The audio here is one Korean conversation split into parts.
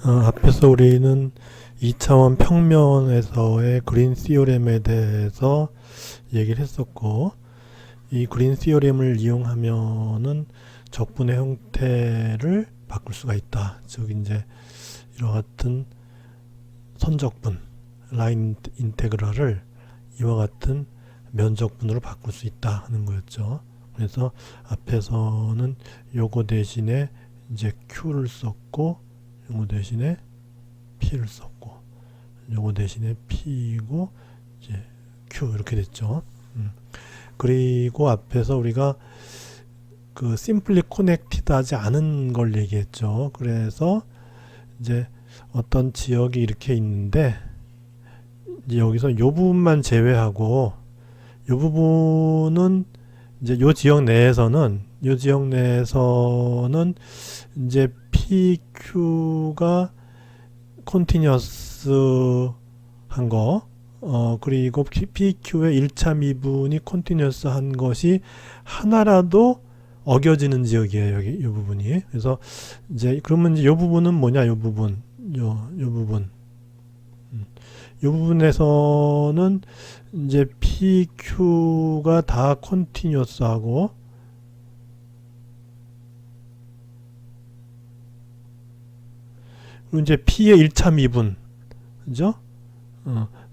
앞에서 우리는 2차원 평면에서의 그린 시오렘에 대해서 얘기를 했었고, 이 그린 시오렘을 이용하면은 적분의 형태를 바꿀 수가 있다. 즉 이제 이와 같은 선적분, 라인 인테그랄을 이와 같은 면적분으로 바꿀 수 있다 하는 거였죠. 그래서 앞에서는 요거 대신에 이제 Q를 썼고, 요거 대신에 P를 썼고, 요거 대신에 P이고 이제 Q 이렇게 됐죠. 그리고 앞에서 우리가 그 simply connected 하지 않은 걸 얘기했죠. 그래서 이제 어떤 지역이 이렇게 있는데 이제 여기서 요 부분만 제외하고 요 부분은 이제 요 지역 내에서는 이제 PQ가 컨티뉴어스한 거, 그리고 PQ의 1차 미분이 컨티뉴어스한 것이 하나라도 어겨지는 지역이에요. 여기 이 부분이. 그래서 이제 그러면 이제 이 부분은 뭐냐? 이 부분, 요 부분. 이 부분에서는 이제 PQ가 다 컨티뉴어스하고 그리고 이제 P의 1차 미분, 그죠?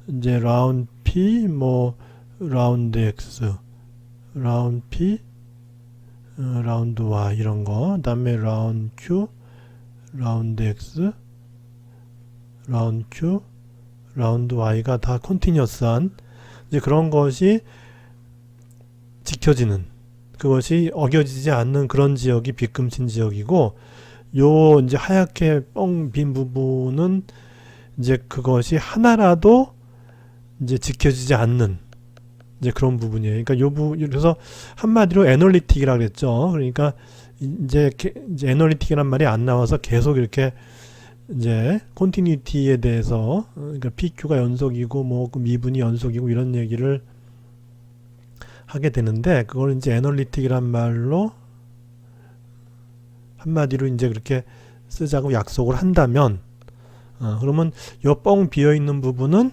이제 라운드 P, 뭐 라운드 X, 라운드 P, 라운드 Y 이런 거, 그다음에 라운드 Q, 라운드 X, 라운드 Q, 라운드 Y가 다 컨티뉴어스한 이제 그런 것이 지켜지는, 그것이 어겨지지 않는 그런 지역이 빗금친 지역이고, 요 이제 하얗게 뻥 빈 부분은 이제 그것이 하나라도 이제 지켜지지 않는 이제 그런 부분이에요. 그러니까 요 부분, 그래서 한마디로 애널리틱이라 그랬죠. 그러니까 이제 애널리틱이란 말이 안 나와서 계속 이렇게 이제 컨티뉴티에 대해서, 그러니까 PQ가 연속이고 뭐 그 미분이 연속이고 이런 얘기를 하게 되는데, 그걸 이제 애널리틱이란 말로 한마디로 이제 그렇게 쓰자고 약속을 한다면, 그러면 요 뻥 비어 있는 부분은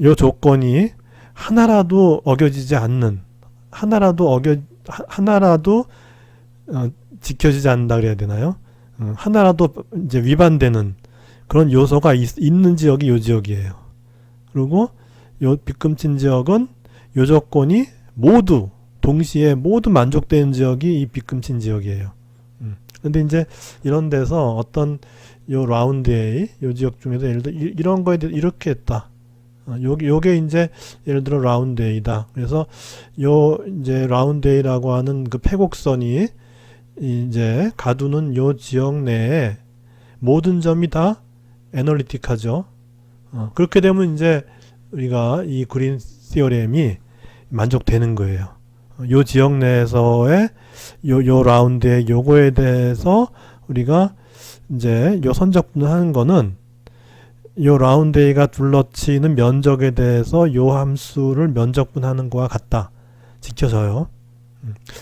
요 조건이 하나라도 어겨지지 않는, 하나라도 지켜지지 않는다 그래야 되나요? 하나라도 이제 위반되는 그런 요소가 있는 지역이 요 지역이에요. 그리고 요 빗금친 지역은 요 조건이 모두 동시에 모두 만족되는 지역이 이 빗금친 지역이에요. 근데 이제 이런 데서 어떤 요 라운드 A 요 지역 중에서 예를 들어 이런 거에 대해서 이렇게 했다. 요게 이제 예를 들어 라운드 A다. 그래서 요 이제 라운드 A라고 하는 그 패곡선이 이제 가두는 요 지역 내에 모든 점이 다 애널리틱하죠. 그렇게 되면 이제 우리가 이 그린 시오렘이 만족되는 거예요. 요 지역 내에서의 요 라운드의 요거에 대해서 우리가 이제 요 선적분을 하는 거는 요 라운드 A가 둘러치는 면적에 대해서 요 함수를 면적분하는 거와 같다. 지켜져요.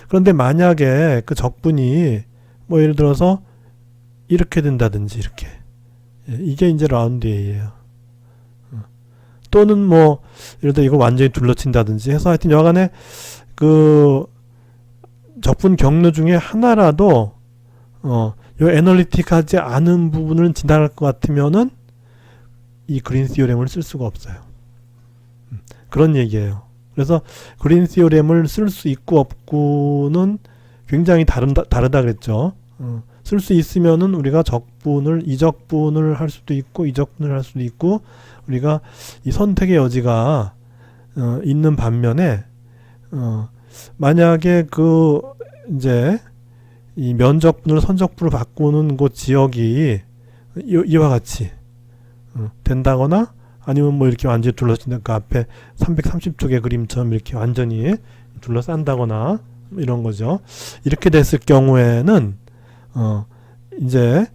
그런데 만약에 그 적분이 뭐 예를 들어서 이렇게 된다든지 이렇게, 이게 이제 라운드 A예요. 또는 뭐 예를 들어 이거 완전히 둘러친다든지 해서 하여튼 여간에 그 적분 경로 중에 하나라도 요 애널리틱하지 않은 부분을 지나갈 것 같으면은 이 그린 시오렘을 쓸 수가 없어요. 그런 얘기예요. 그래서 그린 시오렘을 쓸 수 있고 없고는 굉장히 다르다 그랬죠. 쓸 수 있으면은 우리가 이적분을 할 수도 있고 이적분을 할 수도 있고, 우리가 이 선택의 여지가 있는 반면에 만약에 그 이제 이 면적분을 선적분을 바꾸는 그 지역이 이와 같이 된다거나 아니면 뭐 이렇게 완전히 둘러친다, 그 앞에 330쪽의 그림처럼 이렇게 완전히 둘러싼다거나 이런 거죠. 이렇게 됐을 경우에는 이제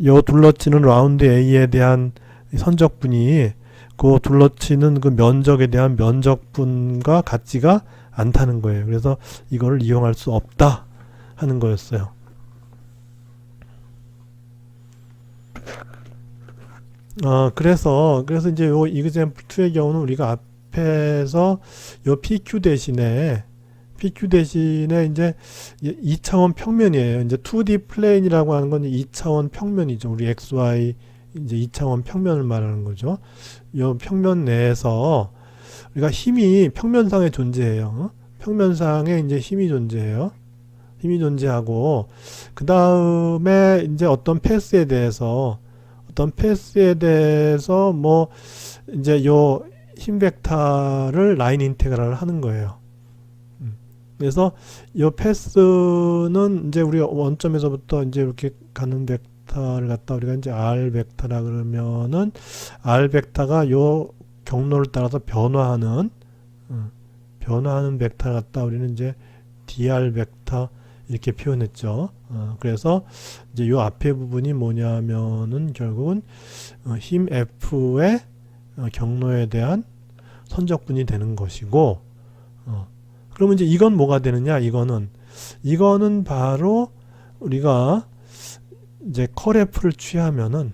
요 둘러치는 라운드 A에 대한 선적분이 그 둘러치는 그 면적에 대한 면적분과 같지가 않다는 거예요. 그래서 이거를 이용할 수 없다 하는 거였어요. 그래서 이제 요 example 2의 경우는 우리가 앞에서 요 PQ 대신에 이제 2차원 평면이에요. 이제 2D 플레인이라고 하는 건 2차원 평면이죠. 우리 XY 이제 2차원 평면을 말하는 거죠. 요 평면 내에서 우리가 힘이 평면상에 존재해요. 평면상에 이제 힘이 존재해요. 힘이 존재하고 그 다음에 이제 어떤 패스에 대해서 뭐 이제 요 힘 벡터를 라인 인테그랄을 하는 거예요. 그래서 요 패스는 이제 우리가 원점에서부터 이제 이렇게 가는 벡터를 갖다 우리가 이제 R 벡터라 그러면은 R 벡터가 요 경로를 따라서 변화하는 벡터를 갖다 우리는 이제 DR 벡터 이렇게 표현했죠. 그래서 이제 요 앞에 부분이 뭐냐면은 결국은 힘 F의 경로에 대한 선적분이 되는 것이고, 그러면 이제 이건 뭐가 되느냐? 이거는 바로 우리가 이제 컬F를 취하면은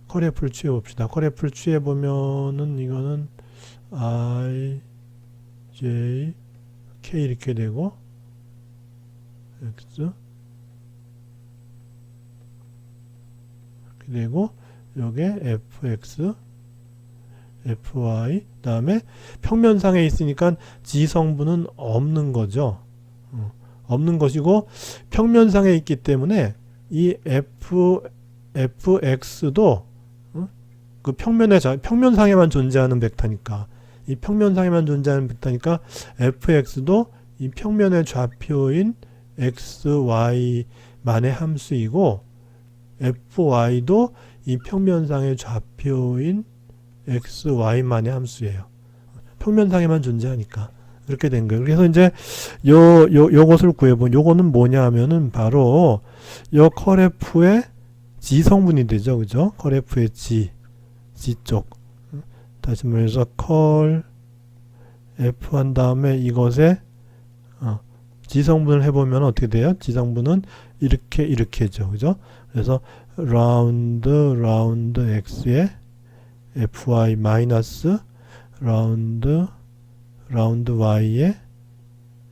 컬F를 취해 봅시다. 컬F를 취해 보면은 이거는 I, J, K 이렇게 되고 X 이렇게 되고 요게 fx, fy 다음에 평면상에 있으니까 지성분은 없는 거죠. 없는 것이고 평면상에 있기 때문에 이 fx도 그 평면상에만 존재하는 벡터니까 이 평면상에만 존재하는 벡터니까 fx도 이 평면의 좌표인 x, y만의 함수이고 fy도 이 평면상의 좌표인 x, y만의 함수예요. 평면상에만 존재하니까 그렇게 된 거예요. 그래서 이제 요것을 구해본 요거는 뭐냐 하면은 바로 요 컬F의 지성분이 되죠. 그죠? 컬F의 G 쪽. 다시 말해서 컬 F 한 다음에 이것에 지성분을 해보면 어떻게 돼요? 지성분은 이렇게죠. 그죠? 그래서 라운드 x에 fy 마이너스 라운드 y에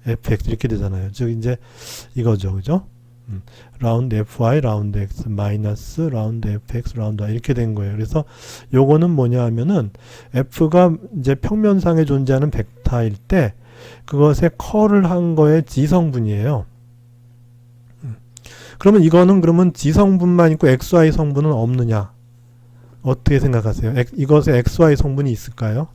fx 이렇게 되잖아요. 즉 이제 이거죠. 그죠? 라운드 fy 라운드 x 마이너스 라운드 fx 라운드 y 이렇게 된 거예요. 그래서 요거는 뭐냐 하면은 f가 이제 평면상에 존재하는 벡터일 때 그것에 컬을 한 거의 지성분이에요. 그러면 이거는 지성분만 있고 XY 성분은 없느냐? 어떻게 생각하세요? 이것에 XY 성분이 있을까요?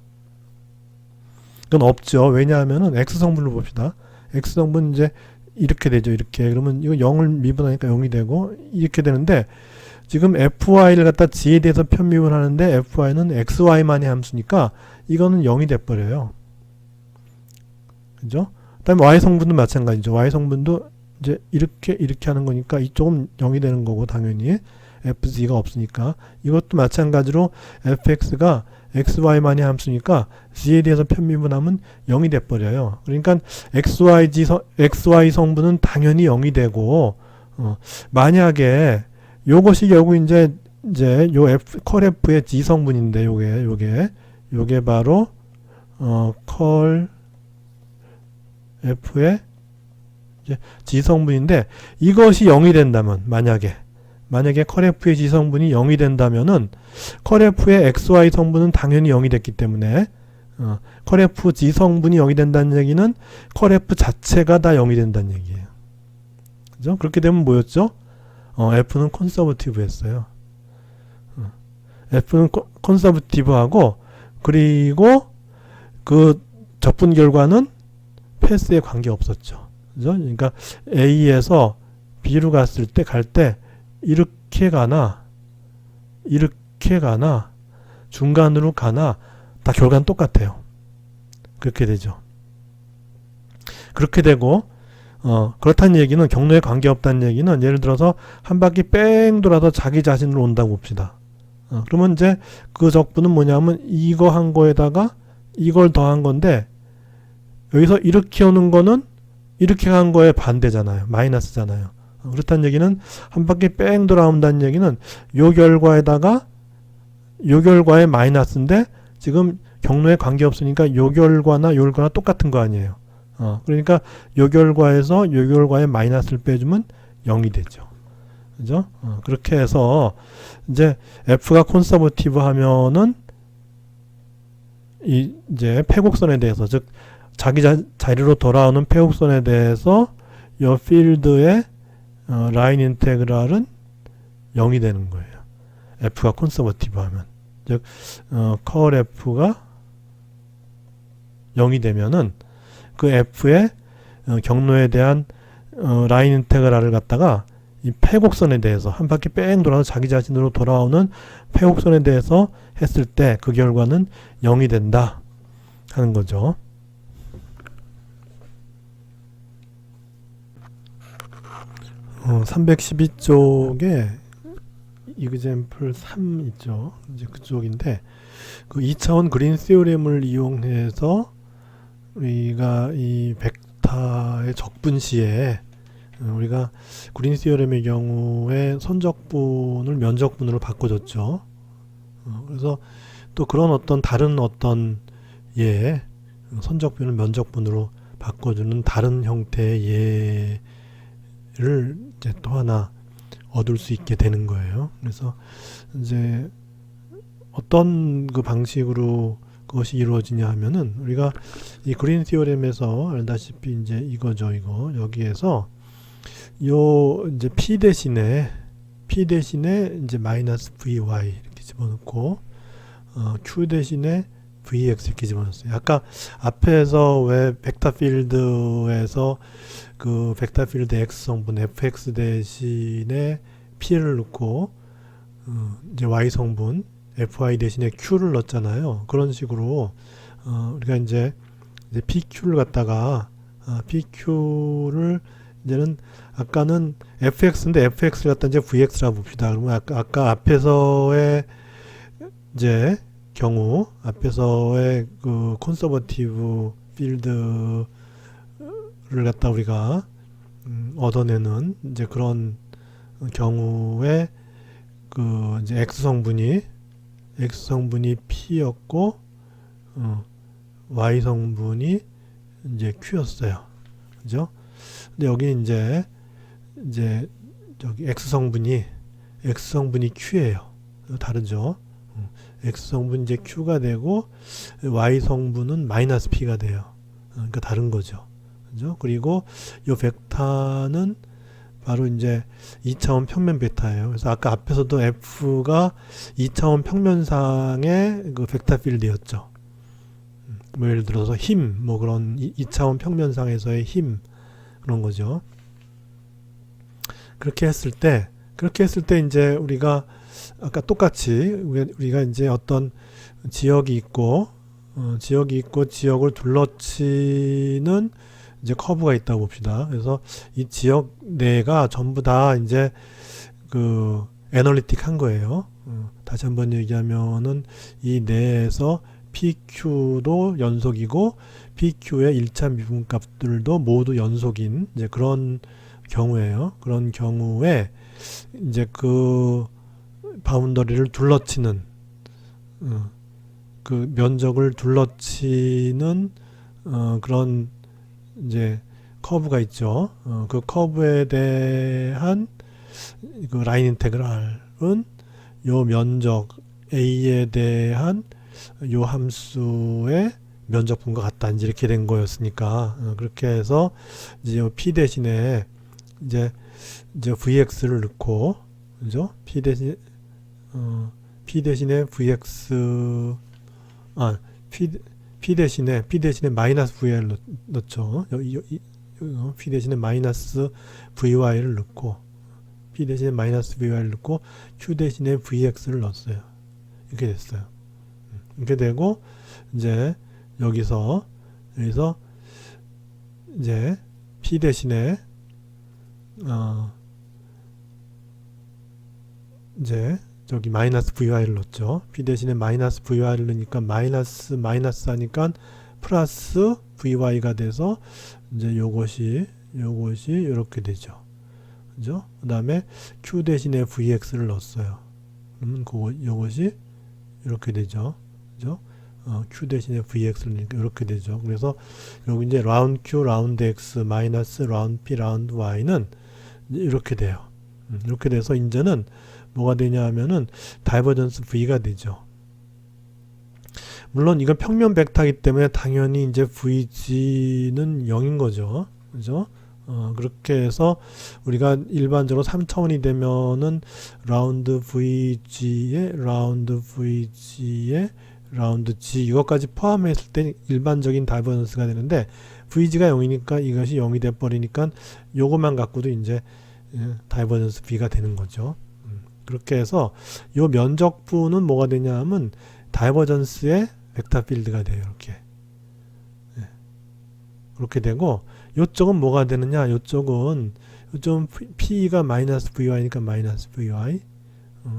그건 없죠. 왜냐하면은 X 성분을 봅시다. X 성분 이제 이렇게 되죠. 이렇게. 그러면 이거 0을 미분하니까 0이 되고 이렇게 되는데 지금 FY를 갖다 G에 대해서 편미분하는데 FY는 XY만의 함수니까 이거는 0이 돼버려요. 그죠? 그 다음에 Y 성분도 마찬가지죠. Y 성분도 이제 이렇게 하는 거니까 이쪽은 0이 되는 거고 당연히 FZ가 없으니까 이것도 마찬가지로 fx가 xy만의 함수니까 z에 대해서 편미분하면 0이 돼버려요. 그러니까 xy 성분은 당연히 0이 되고 만약에 요것이 결국 이제 요 컬 F의 G 성분인데 요게 바로 컬 F의 지성분인데 이것이 0이 된다면 만약에 컬 F의 지성분이 0이 된다면은 컬 F의 XY 성분은 당연히 0이 됐기 때문에 컬 F 지성분이 0이 된다는 얘기는 컬 F 자체가 다 0이 된다는 얘기예요. 그죠? 그렇게 되면 뭐였죠? F는 컨서버티브였어요. F는 컨서버티브하고 그리고 그 적분 결과는 패스에 관계 없었죠. 그죠? 그러니까 A에서 B로 갔을 때 갈 때 이렇게 가나 중간으로 가나 다 결과는 똑같아요. 그렇게 되죠. 그렇게 되고 그렇다는 얘기는 경로에 관계없다는 얘기는 예를 들어서 한 바퀴 뺑 돌아서 자기 자신으로 온다고 봅시다. 그러면 이제 그 적분은 뭐냐면 이거 한 거에다가 이걸 더한 건데 여기서 이렇게 오는 거는 이렇게 간 거에 반대잖아요. 마이너스잖아요. 그렇다는 얘기는 한 바퀴 뺑 돌아온다는 얘기는 요 결과에다가 요 결과의 마이너스인데 지금 경로에 관계없으니까 요 결과나 요 결과나 똑같은 거 아니에요. 그러니까 요 결과에서 요 결과의 마이너스를 빼주면 0이 되죠. 그죠? 그렇게 해서 이제 F가 콘서버티브 하면은 이제 패곡선에 대해서, 즉 자기 자리로 돌아오는 패곡선에 대해서 요 필드의 라인 인테그랄은 0이 되는 거예요. F가 콘서버티브 하면, 즉 커 F가 0이 되면은 그 F의 경로에 대한 라인 인테그랄을 갖다가 이 패곡선에 대해서 한 바퀴 뺑 돌아서 자기 자신으로 돌아오는 패곡선에 대해서 했을 때 그 결과는 0이 된다 하는 거죠. 어, 312쪽에 example 3 있죠. 이제 그쪽인데 그 2차원 그린 시오렘을 이용해서 우리가 이 벡터의 적분시에 우리가 그린 시오렘의 경우에 선적분을 면적분으로 바꿔줬죠. 그래서 또 그런 어떤 다른 어떤 선적분을 면적분으로 바꿔주는 다른 형태의 예를 이제 또 하나 얻을 수 있게 되는 거예요. 그래서 이제 어떤 그 방식으로 그것이 이루어지냐 하면은 우리가 이 그린 시오렘에서 알다시피 이제 이거죠, 이거 여기에서 요 이제 p 대신에 이제 마이너스 vy 이렇게 집어넣고 q 대신에 vx 이렇게 집어넣었어요. 아까 앞에서 왜 벡터 필드에서 그 벡터 필드 x 성분 fx 대신에 p를 넣고 이제 y 성분 fy 대신에 q를 넣었잖아요. 그런 식으로 우리가 이제 pq를 갖다가 pq를 이제는 아까는 fx인데 fx를 갖다 이제 vx라 봅시다. 그러면 아까 앞에서의 이제 경우 앞에서의 그 콘서버티브 필드를 갖다 우리가 얻어내는 이제 그런 경우에 그 이제 x 성분이 p였고 y 성분이 이제 q였어요. 그죠? 근데 여기 이제 저기 x 성분이 q예요. 다르죠? x 성분 이제 q가 되고 y 성분은 마이너스 p가 돼요. 그러니까 다른 거죠. 그죠? 그리고 이 벡터는 바로 이제 2차원 평면 벡터예요. 그래서 아까 앞에서도 f가 2차원 평면상의 그 벡터 필드였죠. 뭐 예를 들어서 힘, 뭐 그런 2차원 평면상에서의 힘, 그런 거죠. 그렇게 했을 때 이제 우리가 아까 똑같이 우리가 이제 어떤 지역이 있고 지역을 둘러치는 이제 커브가 있다고 봅시다. 그래서 이 지역 내가 전부 다 이제 그 애널리틱한 거예요. 다시 한번 얘기하면은 이 내에서 PQ도 연속이고 PQ의 1차 미분값들도 모두 연속인 이제 그런 경우예요. 그런 경우에 이제 그 바운더리를 둘러치는 그 면적을 둘러치는 그런 이제 커브가 있죠. 그 커브에 대한 그 라인 인테그랄은 요 면적 A에 대한 요 함수의 면적분과 같다. 이제 이렇게 된 거였으니까 그렇게 해서 이제 요 P 대신에 이제 VX를 넣고, 그죠? P 대신에 VX P 대신에 마이너스 VY를 넣죠. P 대신에 마이너스 VY를 넣고 P 대신에 마이너스 VY를 넣고 Q 대신에 VX를 넣었어요. 이렇게 됐어요. 이렇게 되고 이제 여기서 이제 P 대신에 이제 저기 마이너스 VY를 넣었죠. P 대신에 마이너스 VY를 넣으니까 마이너스 하니까 플러스 VY가 돼서 이제 요것이 이렇게 되죠. 그죠? 그 다음에 q 대신에 vx를 넣었어요. 그러면 요것이 이렇게 되죠. 그죠? q 대신에 vx를 넣으니까 이렇게 되죠. 그래서 여기 이제 라운드 q, 라운드 x, 마이너스 라운드 p, 라운드 y는 이렇게 돼요. 이렇게 돼서 이제는 뭐가 되냐 하면은 다이버전스 v가 되죠. 물론 이건 평면 벡터이기 때문에 당연히 이제 vg는 0인 거죠. 그죠? 그렇게 해서 우리가 일반적으로 3차원이 되면은 라운드 vg에 라운드 g 이것까지 포함했을 때 일반적인 다이버전스가 되는데 vg가 0이니까 이것이 0이 돼 버리니까 요것만 갖고도 이제 다이버전스 b가 되는 거죠. 그렇게 해서 요 면적부는 뭐가 되냐 하면 다이버전스의 벡터 필드가 돼요. 이렇게. 그렇게 되고 요쪽은 뭐가 되느냐? 요쪽은 p가 마이너스 vy니까 마이너스 vy.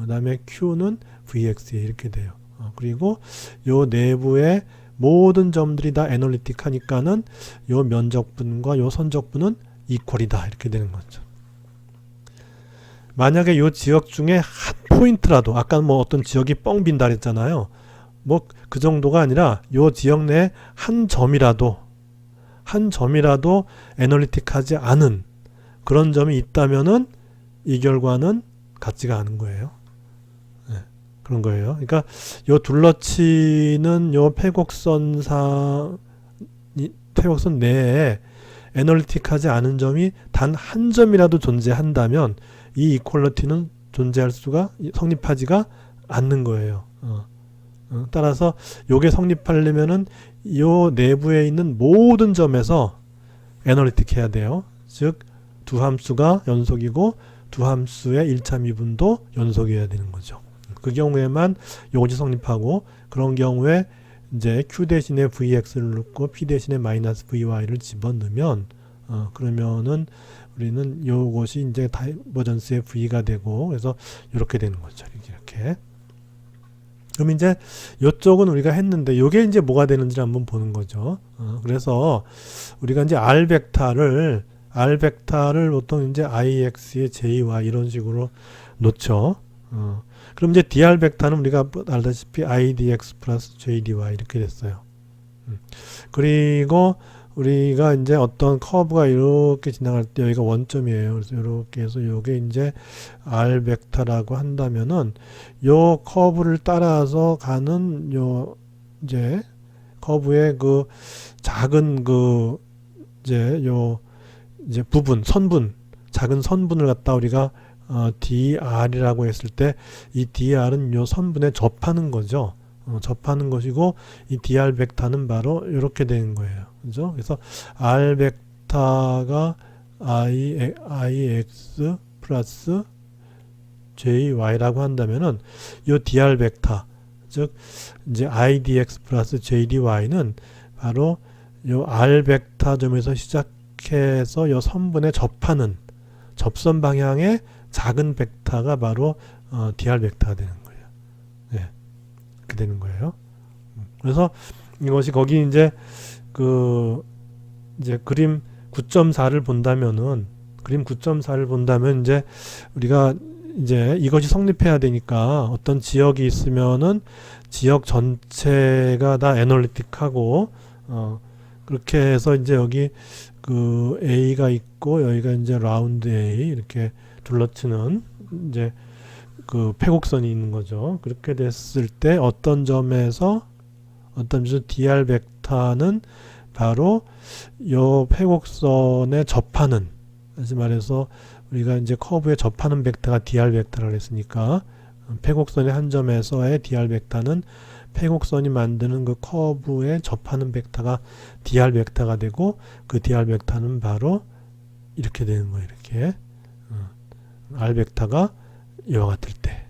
그다음에 q는 vx에 이렇게 돼요. 그리고 요 내부의 모든 점들이 다 애널리틱하니까는 요 면적분과 요 선적분은 이퀄이다 이렇게 되는 거죠. 만약에 요 지역 중에 한 포인트라도 아까 뭐 어떤 지역이 뻥 빈다 그랬잖아요. 뭐 그 정도가 아니라 요 지역 내에 한 점이라도 애널리틱하지 않은 그런 점이 있다면은 이 결과는 같지가 않은 거예요. 네, 그런 거예요. 그러니까 요 둘러치는 요 패곡선 내에 애널리틱하지 않은 점이 단 한 점이라도 존재한다면 이 이퀄리티는 성립하지가 않는 거예요. 따라서 요게 성립하려면은 요 내부에 있는 모든 점에서 애널리틱 해야 돼요. 즉 두 함수가 연속이고 두 함수의 1차 미분도 연속이어야 되는 거죠. 그 경우에만 요것이 성립하고 그런 경우에 이제 q 대신에 vx를 넣고 p 대신에 마이너스 vy를 집어넣으면 그러면은 우리는 요것이 이제 다이버전스의 v가 되고 그래서 이렇게 되는 거죠. 이렇게. 그럼 이제 요쪽은 우리가 했는데 요게 이제 뭐가 되는지 한번 보는 거죠. 그래서 우리가 이제 R 벡터를 보통 이제 IX에 JY 이런 식으로 놓죠. 그럼 이제 DR 벡터는 우리가 알다시피 IDX 플러스 JDY 이렇게 됐어요. 그리고 우리가 이제 어떤 커브가 이렇게 지나갈 때 여기가 원점이에요. 그래서 이렇게 해서 요게 이제 R 벡터라고 한다면은 요 커브를 따라서 가는 요 이제 커브의 그 작은 그 이제 부분, 작은 선분을 갖다 우리가 DR이라고 했을 때 이 DR은 요 선분에 접하는 거죠. 접하는 것이고 이 DR 벡터는 바로 이렇게 되는 거예요. 그죠? 그래서 R 벡터가 IX 플러스 JY라고 한다면은 이 DR 벡터, 즉 이제 IDX 플러스 JDY는 바로 이 R 벡터 점에서 시작해서 이 선분에 접하는 접선 방향의 작은 벡터가 바로 DR 벡터가 되는 거예요. 네. 이렇게 되는 거예요. 그래서 이것이 거기 이제 그림 9.4를 본다면은 이제 우리가 이제 이것이 성립해야 되니까 어떤 지역이 있으면은 지역 전체가 다 애널리틱하고 그렇게 해서 이제 여기 그 A가 있고 여기가 이제 라운드 A 이렇게 둘러치는 이제 그 패곡선이 있는 거죠. 그렇게 됐을 때 어떤 점에서 DR 벡터는 바로 요 패곡선에 접하는, 다시 말해서 우리가 이제 커브에 접하는 벡터가 DR 벡터라고 했으니까 패곡선의 한 점에서의 DR 벡터는 패곡선이 만드는 그 커브에 접하는 벡터가 DR 벡터가 되고 그 DR 벡터는 바로 이렇게 되는 거예요. 이렇게 R 벡터가 이와 같을 때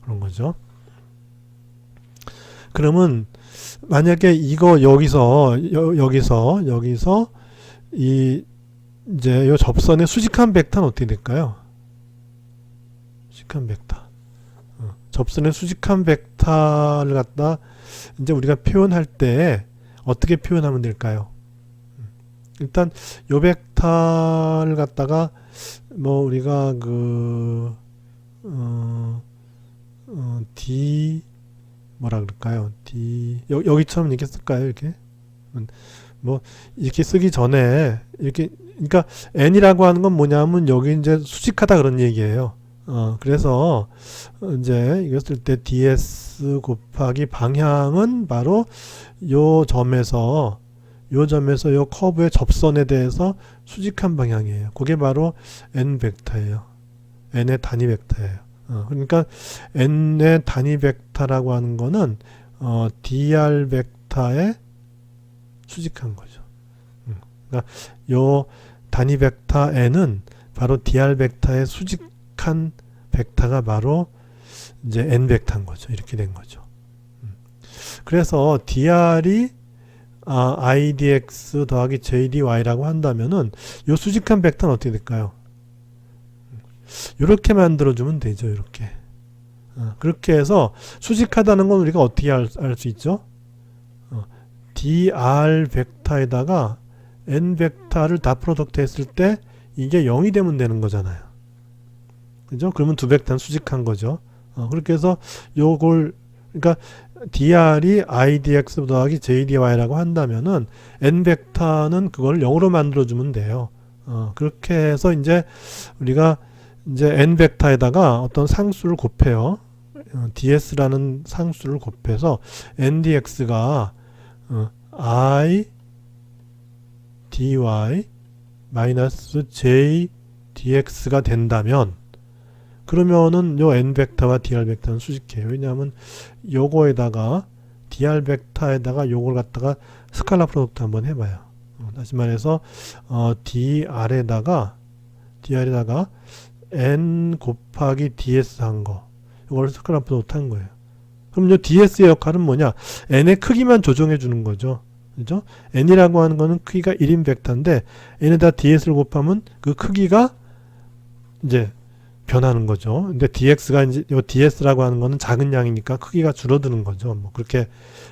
그런 거죠. 그러면 만약에 이거 여기서 이 이제 요 접선의 수직한 벡터는 어떻게 될까요? 수직한 벡터. 접선의 수직한 벡터를 갖다 이제 우리가 표현할 때 어떻게 표현하면 될까요? 일단 요 벡터를 갖다가 뭐 우리가 그 D 뭐라 그럴까요? D 여기처럼 이렇게 쓸까요? 이렇게 뭐 이렇게 쓰기 전에 이렇게 그러니까 n이라고 하는 건 뭐냐면 여기 이제 수직하다 그런 얘기예요. 그래서 이제 이거 쓸 때 ds 곱하기 방향은 바로 요 점에서 요 커브의 접선에 대해서 수직한 방향이에요. 그게 바로 n 벡터예요. n의 단위 벡터예요. 그러니까 n의 단위 벡터라고 하는 거는 dr 벡터에 수직한 거죠. 그러니까 요 단위 벡터 n은 바로 dr 벡터에 수직한 벡터가 바로 이제 n 벡터인 거죠. 이렇게 된 거죠. 그래서 dr이 idx 더하기 jdy라고 한다면은 요 수직한 벡터는 어떻게 될까요? 이렇게 만들어주면 되죠. 이렇게. 그렇게 해서 수직하다는 건 우리가 어떻게 알 수 있죠? dr 벡터에다가 n 벡터를 다 프로덕트 했을 때 이게 0이 되면 되는 거잖아요. 그죠? 그러면 두 벡터는 수직한 거죠. 그렇게 해서 요걸 그러니까 dr이 idx 더하기 jdy라고 한다면은 n 벡터는 그걸 0으로 만들어주면 돼요. 그렇게 해서 이제 우리가 이제 n 벡터에다가 어떤 상수를 곱해요. ds라는 상수를 곱해서 ndx가 I dy 마이너스 j dx가 된다면 그러면은 요 n 벡터와 dr 벡터는 수직해요. 왜냐하면 요거에다가 dr 벡터에다가 요걸 갖다가 스칼라 프로덕트 한번 해봐요. 다시 말해서 dr에다가 n 곱하기 ds 한 거 이걸 스칼라 프로덕트 한 거예요. 그럼 요 ds의 역할은 뭐냐? n의 크기만 조정해 주는 거죠. 그죠? n이라고 하는 거는 크기가 1인 벡터인데 n에다 ds를 곱하면 그 크기가 이제 변하는 거죠. 근데 dx가 이제 요 ds라고 하는 거는 작은 양이니까 크기가 줄어드는 거죠. 뭐 그렇게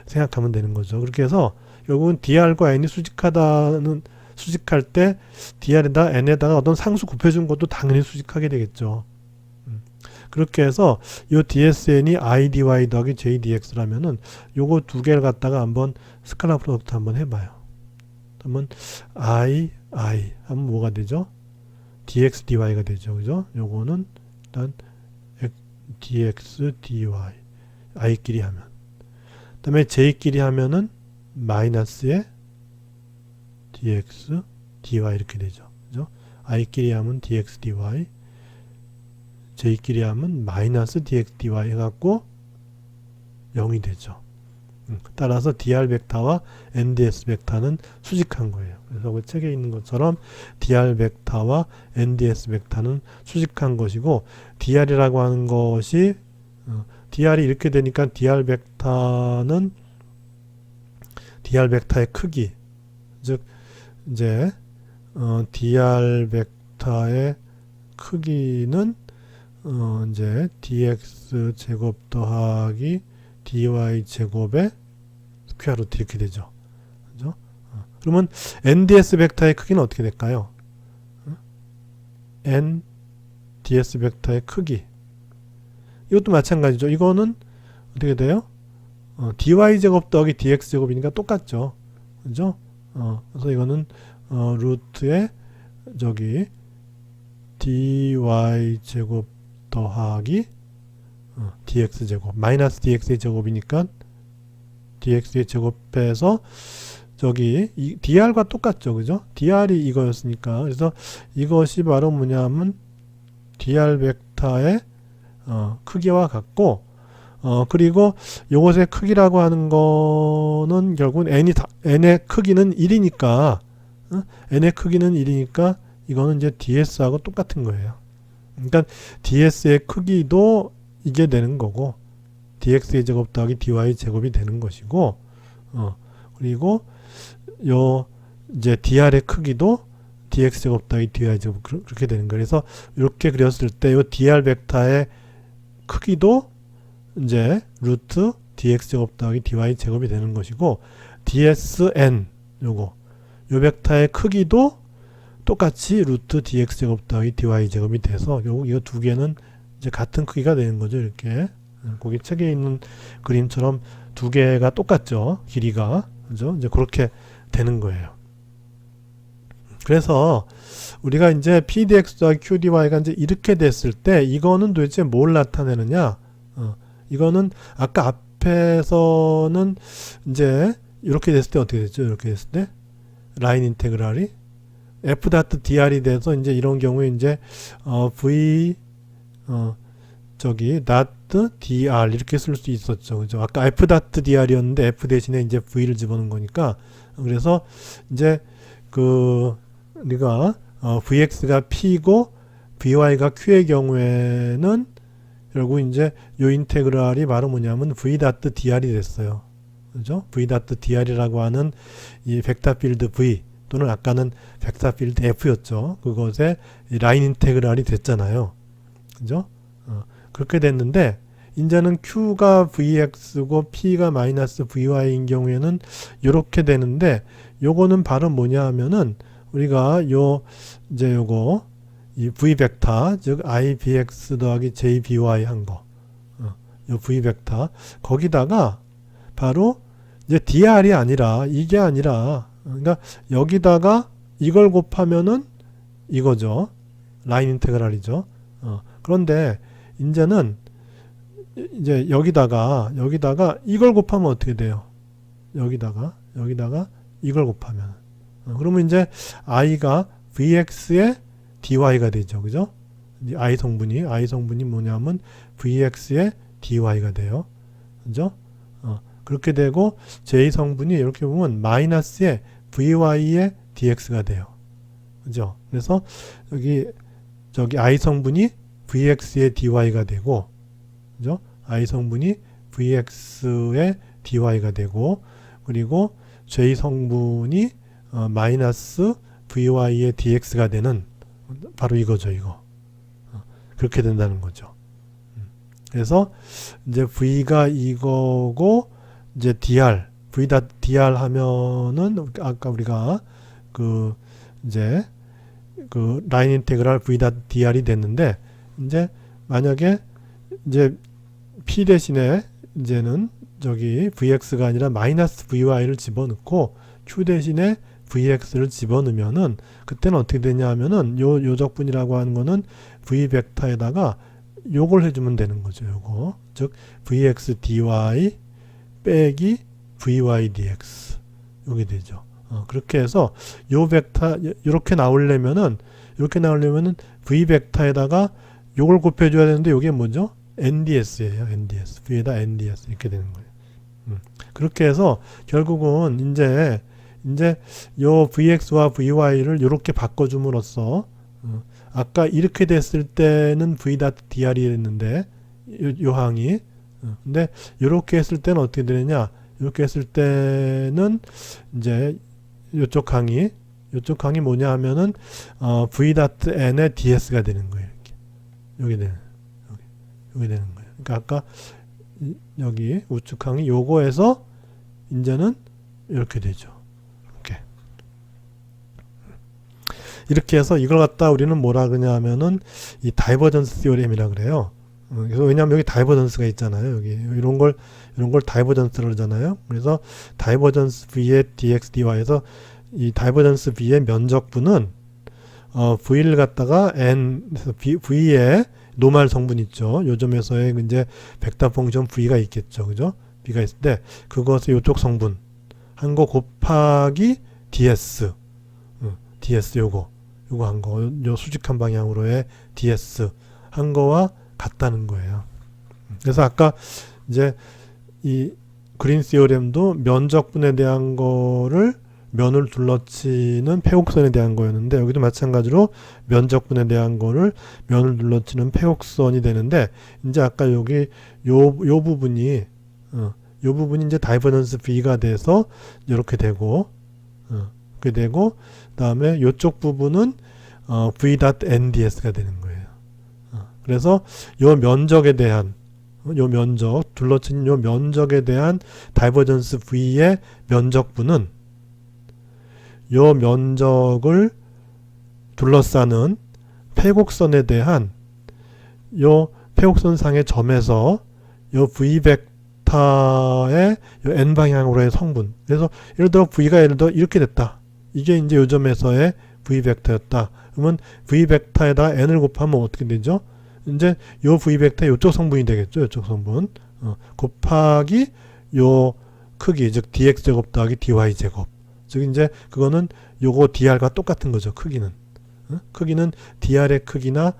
생각하면 되는 거죠. 그렇게 해서 결국은 dr과 n이 수직할 때 dr에다 n에다가 어떤 상수 곱해준 것도 당연히 수직하게 되겠죠. 그렇게 해서 요 dsn이 idy 더하기 jdx라면은 요거 두 개를 갖다가 한번 스칼라 프로덕트 한번 해봐요. 그러면 i 하면 뭐가 되죠? dx dy가 되죠. 그죠? 요거는 일단 dx dy i끼리 하면 그 다음에 j끼리 하면은 마이너스에 dx dy 이렇게 되죠. 그죠? i끼리 하면 dx dy j끼리 하면 마이너스 dx dy 해갖고 0이 되죠. 따라서 dr 벡터와 nds 벡터는 수직한 거예요. 그래서 그 책에 있는 것처럼 dr 벡터와 nds 벡터는 수직한 것이고 dr이라고 하는 것이 dr이 이렇게 되니까 dr 벡터는 dr 벡터의 크기 즉 이제 dr 벡터의 크기는 이제 dx 제곱 더하기 dy 제곱의 스퀘어 루트 이렇게 되죠. 그죠? 그러면 nds 벡터의 크기는 어떻게 될까요? n ds 벡터의 크기 이것도 마찬가지죠. 이거는 어떻게 돼요? dy 제곱 더하기 dx 제곱이니까 똑같죠. 그죠? 그래서 이거는 루트에 저기 dy 제곱 더하기 dx 제곱 마이너스 dx의 제곱이니까 dx의 제곱해서 저기 이 dr과 똑같죠. 그죠? dr이 이거였으니까 그래서 이것이 바로 뭐냐면 dr 벡터의 크기와 같고 그리고 요것의 크기라고 하는 거는 결국은 n의 크기는 1이니까 n의 크기는 1이니까 이거는 이제 ds하고 똑같은 거예요. 그러니까 ds의 크기도 이게 되는 거고 dx의 제곱 더하기 dy 제곱이 되는 것이고 그리고 요 이제 dr의 크기도 dx 제곱 더하기 dy 제곱 그렇게 되는 거예요. 그래서 이렇게 그렸을 때 요 dr 벡터의 크기도 이제 루트 dx 제곱 더하기 dy 제곱이 되는 것이고 dsn 요 벡터의 크기도 똑같이 루트 dx 제곱 더하기 dy 제곱이 돼서 이거 두 개는 이제 같은 크기가 되는 거죠. 이렇게 거기 책에 있는 그림처럼 두 개가 똑같죠. 길이가. 그죠? 이제 그렇게 되는 거예요. 그래서 우리가 이제 pdx 더하기 qdy가 이제 이렇게 됐을 때 이거는 도대체 뭘 나타내느냐? 이거는 아까 앞에서는 이제 이렇게 됐을 때 어떻게 됐죠? 이렇게 됐을 때 라인 인테그랄이 f.dr이 돼서 이제 이런 경우에 이제 v dr 이렇게 쓸 수 있었죠. 그죠? 아까 f.dr이었는데 f 대신에 이제 v를 집어넣은 거니까 그래서 이제 우리가 vx가 p고 vy가 q의 경우에는 결국 이제 요 인테그랄이 바로 뭐냐면 v.dr이 됐어요. 그죠? v.dr이라고 하는 이 벡터 필드 v 또는 아까는 벡터 필드 f였죠. 그것에 라인 인테그랄이 됐잖아요. 그죠? 그렇게 됐는데 이제는 q가 vx고 p가 마이너스 vy인 경우에는 이렇게 되는데 요거는 바로 뭐냐 하면은 우리가 이제 요거 이 v 벡터 즉 ibx 더하기 jby 한 거 요 v 벡터 거기다가 바로 이제 dr이 아니라 이게 아니라 그러니까 여기다가 이걸 곱하면은 이거죠. 라인 인테그랄이죠. 그런데 이제는 이제 여기다가 이걸 곱하면 어떻게 돼요? 여기다가 이걸 곱하면 그러면 이제 i가 vx의 dy가 되죠. 그죠? i 성분이 뭐냐면 vx의 dy가 돼요. 그죠? 그렇게 되고 j 성분이 이렇게 보면 마이너스의 vy의 dx가 돼요. 그죠? 그래서 저기 i 성분이 vx의 dy가 되고, 그죠? i 성분이 vx의 dy가 되고, 그리고 j 성분이 마이너스 vy의 dx가 되는 바로 이거죠, 이거. 그렇게 된다는 거죠. 그래서 이제 v가 이거고 이제 v.dr 하면은 아까 우리가 이제 라인 인테그랄 v.dr이 됐는데 이제 만약에 이제 p 대신에 이제는 저기 vx가 아니라 마이너스 vy를 집어넣고 q 대신에 vx를 집어넣으면은 그때는 어떻게 되냐 하면은 요 적분이라고 하는 거는 v 벡터에다가 요걸 해주면 되는 거죠. 요거 즉 vx dy 빼기 vy dx 요게 되죠. 그렇게 해서 요 벡터 이렇게 나오려면은 v 벡터에다가 요걸 곱해줘야 되는데 요게 뭐죠? nds예요. nds v에다 nds 이렇게 되는 거예요. 그렇게 해서 결국은 이제 요 vx와 vy를 이렇게 바꿔줌으로써 아까 이렇게 됐을 때는 v.dr이 됐는데 요 항이 근데 이렇게 했을 때는 어떻게 되느냐? 이렇게 했을 때는 이제 요쪽 항이 뭐냐 하면은 v.n의 ds가 되는 거예요. 이렇게 여기 되는 거예요. 그러니까 아까 여기 우측 항이 요거에서 이제는 이렇게 되죠. 이렇게 해서 이걸 갖다 우리는 뭐라 그러냐 하면은 이 다이버전스 시오렘이라 그래요. 그래서 왜냐하면 여기 다이버전스가 있잖아요. 여기 이런 걸 다이버전스라고 그러잖아요. 그래서 다이버전스 v의 dx dy에서 이 다이버전스 v의 면적분은 v를 갖다가 n v의 노말 성분 있죠. 요점에서의 이제 벡터 펑션 v가 있겠죠. 그죠? v가 있을 때 그것의 요쪽 성분 한 거 곱하기 ds 요거 한 거, 요 수직한 방향으로의 ds 한 거와 같다는 거예요. 그래서 아까 이제 이 그린 시오렘도 면적분에 대한 거를 면을 둘러치는 패곡선에 대한 거였는데 여기도 마찬가지로 면적분에 대한 거를 면을 둘러치는 패곡선이 되는데 이제 아까 여기 요 부분이 이제 다이버전스 B가 돼서 이렇게 되고 다음에 요쪽 부분은 v.nds가 되는 거예요. 그래서 요 면적에 대한 둘러친 요 면적에 대한 다이버전스 V의 면적분은 요 면적을 둘러싸는 폐곡선에 대한 요 폐곡선상의 점에서 요 V 벡터의 요 n 방향으로의 성분. 그래서 예를 들어 V가 예를 들어 이렇게 됐다. 이게 이제 요 점에서의 V 벡터였다. 그러면 V 벡터에다 n을 곱하면 어떻게 되죠? 이제 요 V 벡터 요쪽 성분이 되겠죠. 요쪽 성분. 곱하기 요 크기, 즉 dx 제곱 더하기 dy 제곱. 즉 이제 그거는 요거 dr과 똑같은 거죠. 크기는. 크기는 dr의 크기나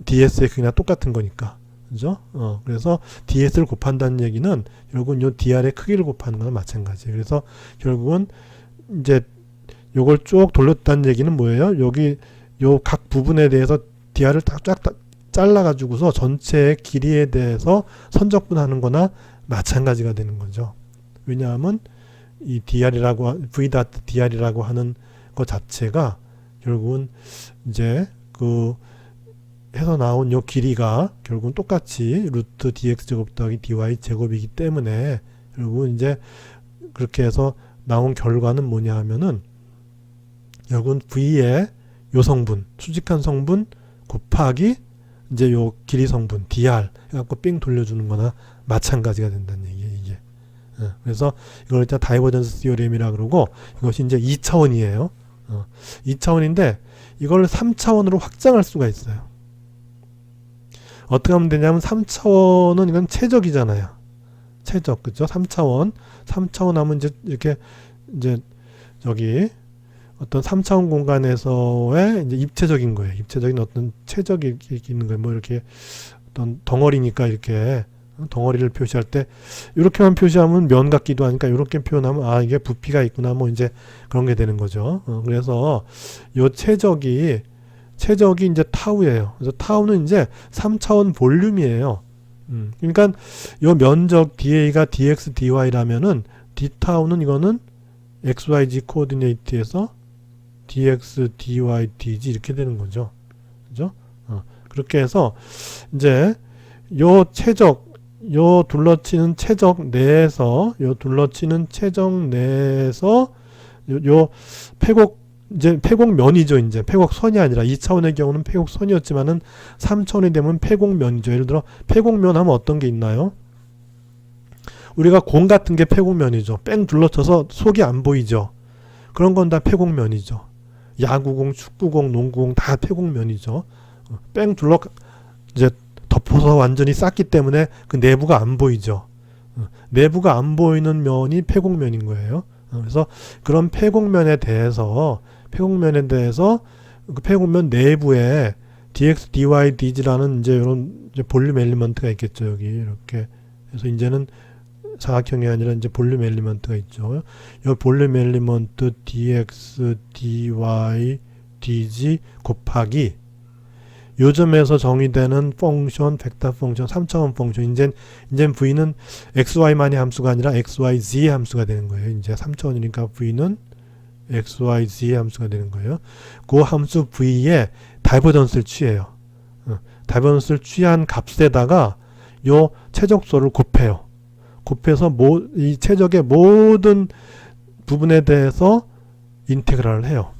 ds의 크기나 똑같은 거니까. 그죠? 그래서 ds를 곱한다는 얘기는 결국은 요 dr의 크기를 곱하는 거나 마찬가지예요. 그래서 결국은 이제 요걸 쭉 돌렸다는 얘기는 뭐예요? 여기 요 각 부분에 대해서 dr를 쫙 잘라 가지고서 전체의 길이에 대해서 선적분하는 거나 마찬가지가 되는 거죠. 왜냐하면 이 dr이라고 v.dr이라고 하는 것 자체가 결국은 이제 그 해서 나온 요 길이가 결국은 똑같이 루트 dx 제곱 더하기 dy 제곱이기 때문에 결국은 이제 그렇게 해서 나온 결과는 뭐냐 하면은 결국은 v의 요 성분, 수직한 성분 곱하기 이제 요 길이 성분 dr 해갖고 삥 돌려주는 거나 마찬가지가 된다는 얘기예요, 이게. 그래서 이걸 일단 다이버전스 시어렘이라 그러고 이것이 이제 2차원이에요. 2차원인데 이걸 3차원으로 확장할 수가 있어요. 어떻게 하면 되냐면 3차원은 이건 최적이잖아요. 최적, 그죠? 3차원 하면 이제 이렇게 이제 저기 어떤 3차원 공간에서의 이제 입체적인 거예요. 입체적인 어떤 최적이 있는 거예요. 뭐 이렇게 어떤 덩어리니까 이렇게 덩어리를 표시할 때 이렇게만 표시하면 면 같기도 하니까 이렇게 표현하면 아 이게 부피가 있구나 뭐 이제 그런 게 되는 거죠. 그래서 요 최적이 이제 타우예요. 그래서 타우는 이제 3차원 볼륨이에요. 그러니까 요 면적 da가 dx dy라면은 d 타우는 이거는 xyz 코오디네이트에서 dx dy dz 이렇게 되는 거죠. 그죠? 그렇게 해서 이제 요 최적 요 둘러치는 최적 내에서 요 폐곡 이제 폐곡면이죠. 이제 폐곡선이 아니라 2차원의 경우는 폐곡선이었지만은 3차원이 되면 폐곡면이죠. 예를 들어 폐곡면 하면 어떤 게 있나요? 우리가 공 같은 게 폐곡면이죠. 뺑 둘러쳐서 속이 안 보이죠. 그런 건 다 폐곡면이죠. 야구공, 축구공, 농구공 다 폐곡면이죠. 뺑 둘러 이제 덮어서 완전히 쌌기 때문에 그 내부가 안 보이죠. 내부가 안 보이는 면이 폐곡면인 거예요. 그래서 그런 폐곡면에 대해서 그 폐곡면 내부에 dx, dy, dg라는 이제 이런 이제 볼륨 엘리먼트가 있겠죠. 여기 이렇게. 그래서 이제는 사각형이 아니라 이제 볼륨 엘리먼트가 있죠. 이 볼륨 엘리먼트 dx, dy, dg 곱하기 요점에서 정의되는 펑션, 벡터 펑션, 3차원 펑션. 이제 v는 xy만의 함수가 아니라 xyz의 함수가 되는 거예요. 이제 3차원이니까 v는 xyz의 함수가 되는 거예요. 그 함수 v에 다이버전스를 취해요. 다이버전스를 취한 값에다가 요 최적소를 곱해요. 곱해서 이 최적의 모든 부분에 대해서 인테그랄을 해요.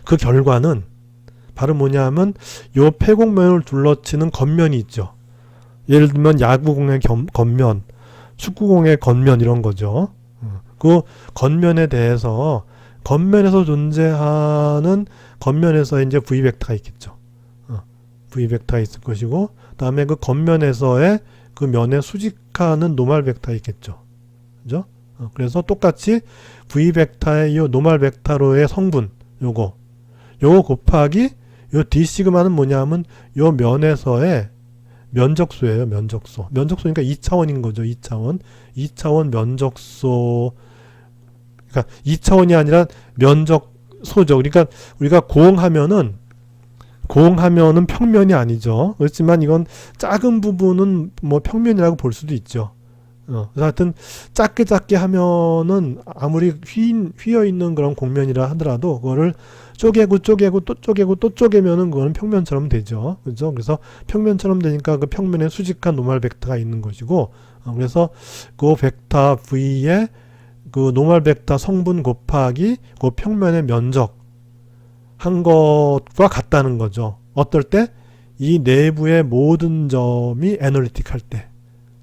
그 결과는 바로 뭐냐 하면 요 폐곡면을 둘러치는 겉면이 있죠. 예를 들면 야구공의 겉면, 축구공의 겉면 이런 거죠. 그 겉면에 대해서 겉면에서 존재하는 겉면에서 이제 V 벡터가 있겠죠. V 벡터가 있을 것이고 그다음에 그 겉면에서의 그 면에 수직하는 노멀 벡터가 있겠죠. 그죠? 그래서 똑같이 V 벡터의 이 노멀 벡터로의 성분 요거 곱하기 요 d 시그마는 뭐냐면 요 면에서의 면적소예요. 면적소니까 2차원인 거죠. 2차원 면적소. 그러니까 2차원이 아니라 면적소죠. 그러니까 우리가 공하면은 평면이 아니죠. 그렇지만 이건 작은 부분은 뭐 평면이라고 볼 수도 있죠. 그래서 하여튼 작게 하면은 아무리 휘어 있는 그런 공면이라 하더라도 그거를 쪼개고 또 쪼개면은 그거는 평면처럼 되죠. 그죠? 그래서 평면처럼 되니까 그 평면에 수직한 노멀 벡터가 있는 것이고, 그래서 그 벡터 V의 그 노멀 벡터 성분 곱하기 그 평면의 면적 한 것과 같다는 거죠. 어떨 때? 이 내부의 모든 점이 애널리틱할 때.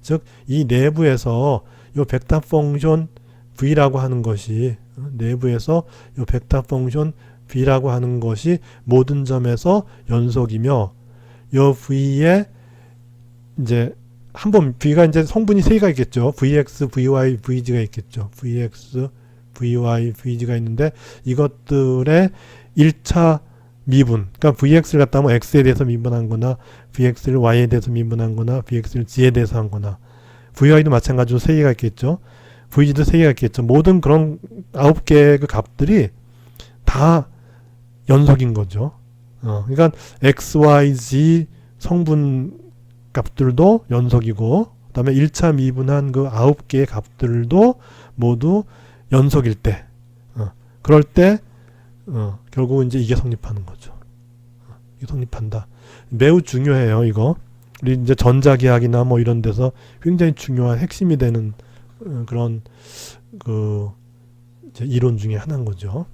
즉, 이 내부에서 이 벡터 펑션 v라고 하는 것이 내부에서 이 벡터 펑션 v라고 하는 것이 모든 점에서 연속이며 이 v에 이제 한번 v가 이제 성분이 세 개가 있겠죠. vx, vy, vg가 있겠죠. vx, vy, vg가 있는데 이것들의 1차 미분, 그러니까 vx를 갖다 하면 x에 대해서 미분한 거나 vx를 y에 대해서 미분한 거나 vx를 g에 대해서 한 거나 vy도 마찬가지로 세 개가 있겠죠. vg도 세 개가 있겠죠. 모든 그런 9개의 그 값들이 다 연속인 거죠. 그러니까 x, y, z 성분 값들도 연속이고 그 다음에 1차 미분한 그 9개의 값들도 모두 연속일 때 그럴 때 결국 이제 이게 성립하는 거죠. 이게 성립한다. 매우 중요해요, 이거. 우리 이제 전자기학이나 뭐 이런 데서 굉장히 중요한 핵심이 되는 그런 그 이제 이론 중에 하나인 거죠.